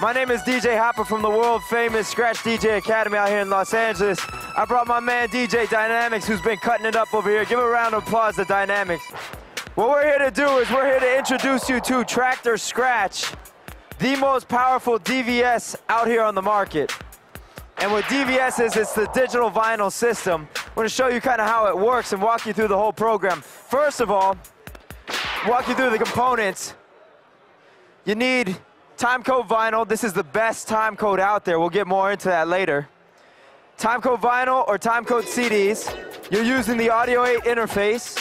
My name is DJ Hopper from the world-famous Scratch DJ Academy out here in Los Angeles. I brought my man DJ Dynamics, who's been cutting it up over here. Give a round of applause to Dynamics. What we're here to do is we're here to introduce you to TRAKTOR SCRATCH, the most powerful DVS out here on the market. And what DVS is, it's the digital vinyl system. I'm going to show you kind of how it works and walk you through the whole program. First of all, walk you through the components. You need timecode vinyl. This is the best timecode out there. We'll get more into that later. Timecode vinyl or timecode CDs. You're using the Audio 8 interface,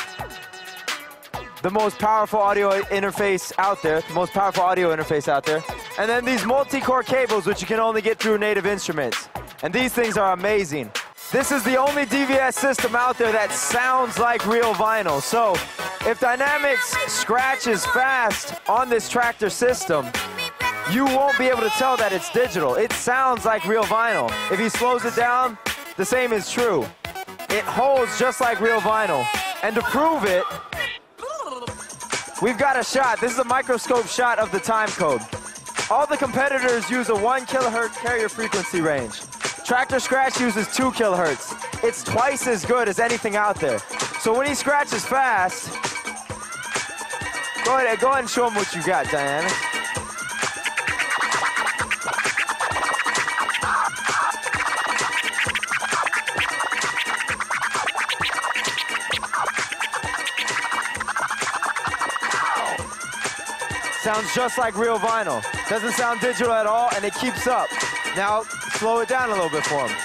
the most powerful audio interface out there, And then these multi-core cables, which you can only get through Native Instruments. And these things are amazing. This is the only DVS system out there that sounds like real vinyl. So if Dynamics scratches fast on this TRAKTOR system, you won't be able to tell that it's digital. It sounds like real vinyl. If he slows it down, the same is true. It holds just like real vinyl. And to prove it, we've got a shot. This is a microscope shot of the timecode. All the competitors use a 1 kilohertz carrier frequency range. TRAKTOR Scratch uses 2 kilohertz. It's twice as good as anything out there. So when he scratches fast, go ahead and show him what you got, Diana. Sounds just like real vinyl. Doesn't sound digital at all, and it keeps up. Now, slow it down a little bit for him.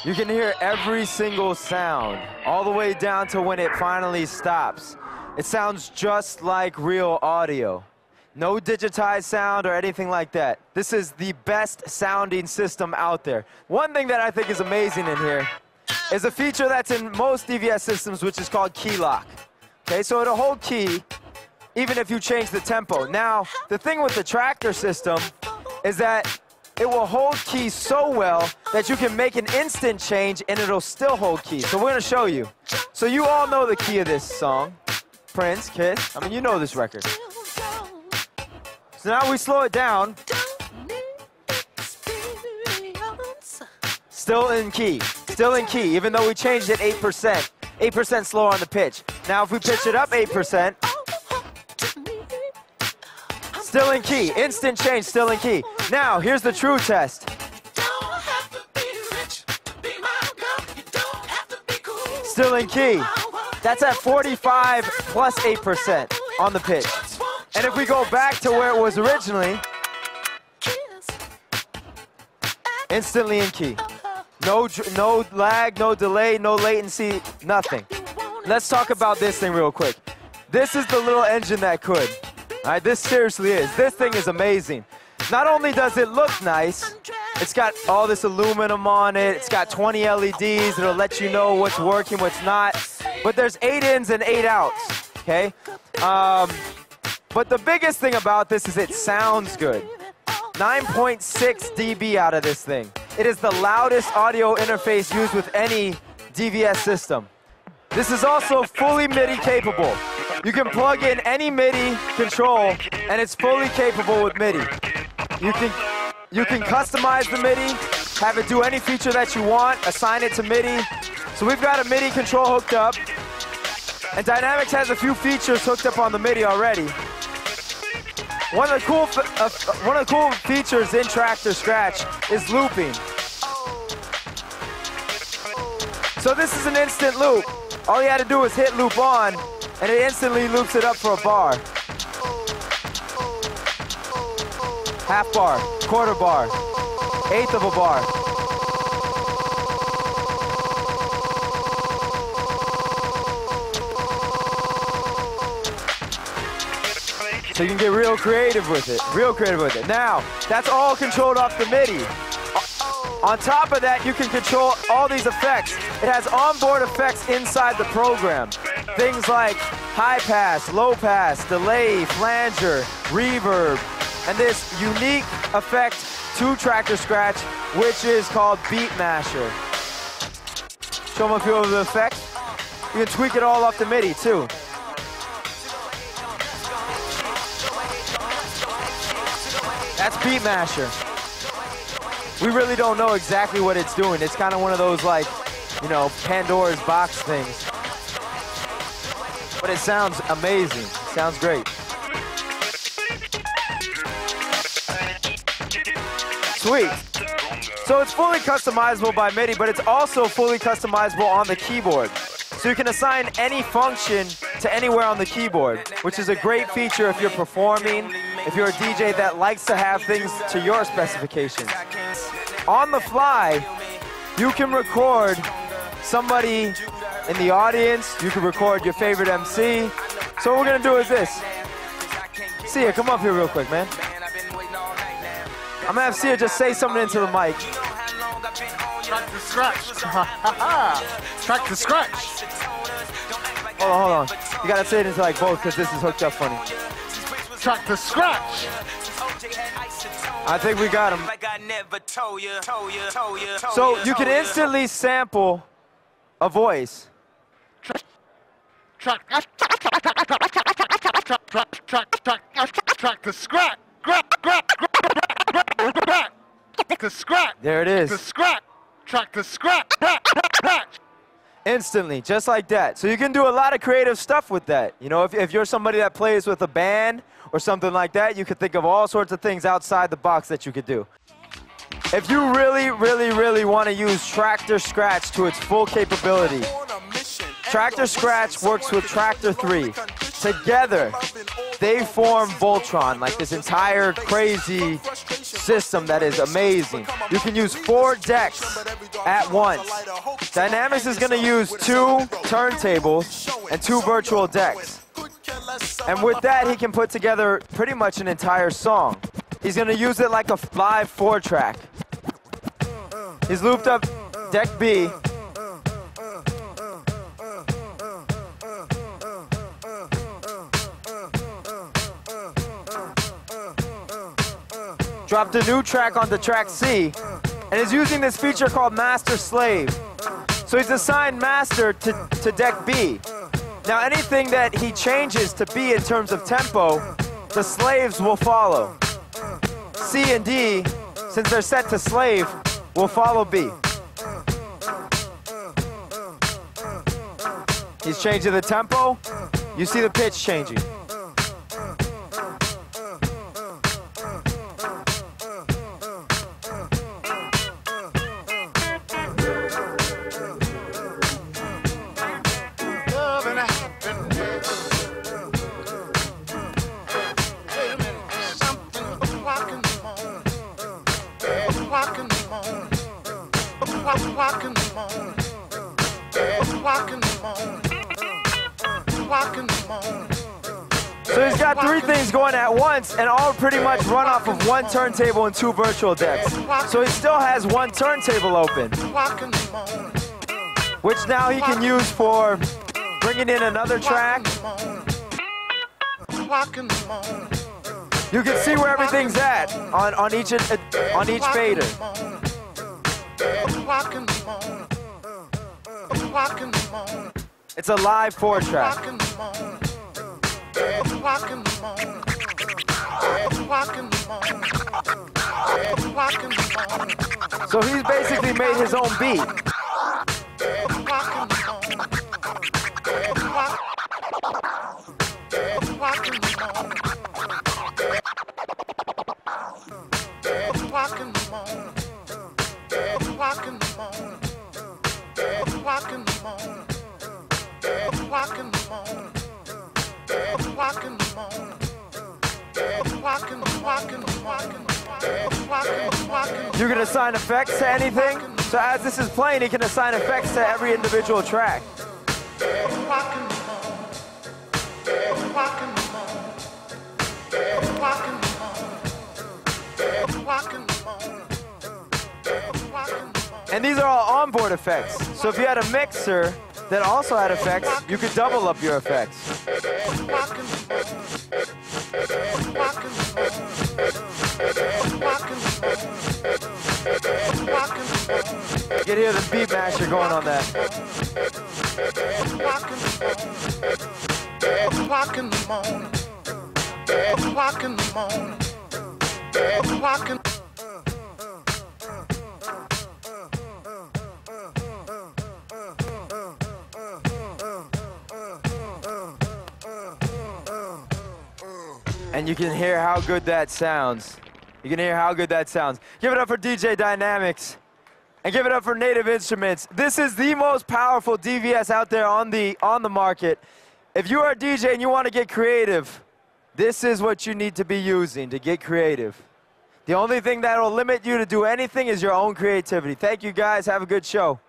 You can hear every single sound, all the way down to when it finally stops. It sounds just like real audio. No digitized sound or anything like that. This is the best sounding system out there. One thing that I think is amazing in here is a feature that's in most DVS systems, which is called key lock. Okay, so it'll hold key even if you change the tempo. Now, the thing with the TRAKTOR system is that it will hold key so well that you can make an instant change and it'll still hold key. So we're gonna show you. So you all know the key of this song, Prince, Kiss. I mean, you know this record. So now we slow it down. Still in key, even though we changed it 8%. 8% slower on the pitch. Now if we pitch it up 8%, still in key, instant change, still in key. Now here's the true test. Still in key. That's at 45 plus 8% on the pitch. And if we go back to where it was originally, instantly in key. No lag, no delay, no latency, nothing. Let's talk about this thing real quick. This is the little engine that could. All right, this seriously is. This thing is amazing. Not only does it look nice, it's got all this aluminum on it. It's got 20 LEDs that'll let you know what's working, what's not. But there's 8 ins and 8 outs, okay? But the biggest thing about this is it sounds good. 9.6 dB out of this thing. It is the loudest audio interface used with any DVS system. This is also fully MIDI capable. You can plug in any MIDI control and it's fully capable with MIDI. You can customize the MIDI, have it do any feature that you want, assign it to MIDI. So we've got a MIDI control hooked up, and Dynamics has a few features hooked up on the MIDI already. One of the cool features in TRAKTOR Scratch is looping. So this is an instant loop. All you had to do was hit loop on, and it instantly loops it up for a bar. Half bar, quarter bar, eighth of a bar. So you can get real creative with it, Now, that's all controlled off the MIDI. On top of that, you can control all these effects. It has onboard effects inside the program. Things like high pass, low pass, delay, flanger, reverb, and this unique effect to TRAKTOR Scratch, which is called Beat Masher. Show them a few of the effects. You can tweak it all off the MIDI too. That's Beat Masher. We really don't know exactly what it's doing. It's kind of one of those, like, you know, Pandora's box things. But it sounds amazing. Sounds great. Sweet. So it's fully customizable by MIDI, but it's also fully customizable on the keyboard. So you can assign any function to anywhere on the keyboard, which is a great feature if you're performing, if you're a DJ that likes to have things to your specifications. On the fly, you can record somebody in the audience, you can record your favorite MC. So what we're gonna do is this. Sia, come up here real quick, man. I'm gonna have Sia just say something into the mic. TRAKTOR SCRATCH. TRAKTOR SCRATCH. Hold on. You gotta say it into like both because this is hooked up funny. TRAKTOR SCRATCH. I think we got him. So you can instantly sample a voice. TRAKTOR SCRATCH. TRAKTOR SCRATCH. There it is. TRAKTOR SCRATCH. Instantly, just like that. So you can do a lot of creative stuff with that. You know, if you're somebody that plays with a band or something like that, you could think of all sorts of things outside the box that you could do. If you really want to use TRAKTOR SCRATCH to its full capability, TRAKTOR SCRATCH works with TRAKTOR 3. Together, they form Voltron, like this entire crazy system that is amazing. You can use 4 decks at once. Dynamics is going to use 2 turntables and 2 virtual decks. And with that, he can put together pretty much an entire song. He's going to use it like a live 4-track. He's looped up deck B. Dropped a new track onto track C, and is using this feature called Master Slave. So he's assigned Master to deck B. Now anything that he changes to B in terms of tempo, the slaves will follow. C and D, since they're set to slave, will follow B. He's changing the tempo. You see the pitch changing. So he's got 3 things going at once, and all pretty much run off of 1 turntable and 2 virtual decks. So he still has 1 turntable open, which now he can use for bringing in another track. You can see where everything's at on each fader. It's a live 4-track. So he's basically made his own beat. You can assign effects to anything. So as this is playing, he can assign effects to every individual track. And these are all onboard effects. So if you had a mixer that also had effects, you could double up your effects. You can hear the beat masher going on that. O'clock in the morning. O'clock in the morning. O'clock in. And you can hear how good that sounds. You can hear how good that sounds. Give it up for DJ Dynamics. And give it up for Native Instruments. This is the most powerful DVS out there on the market. If you are a DJ and you want to get creative, this is what you need to be using to get creative. The only thing that will limit you to do anything is your own creativity. Thank you guys. Have a good show.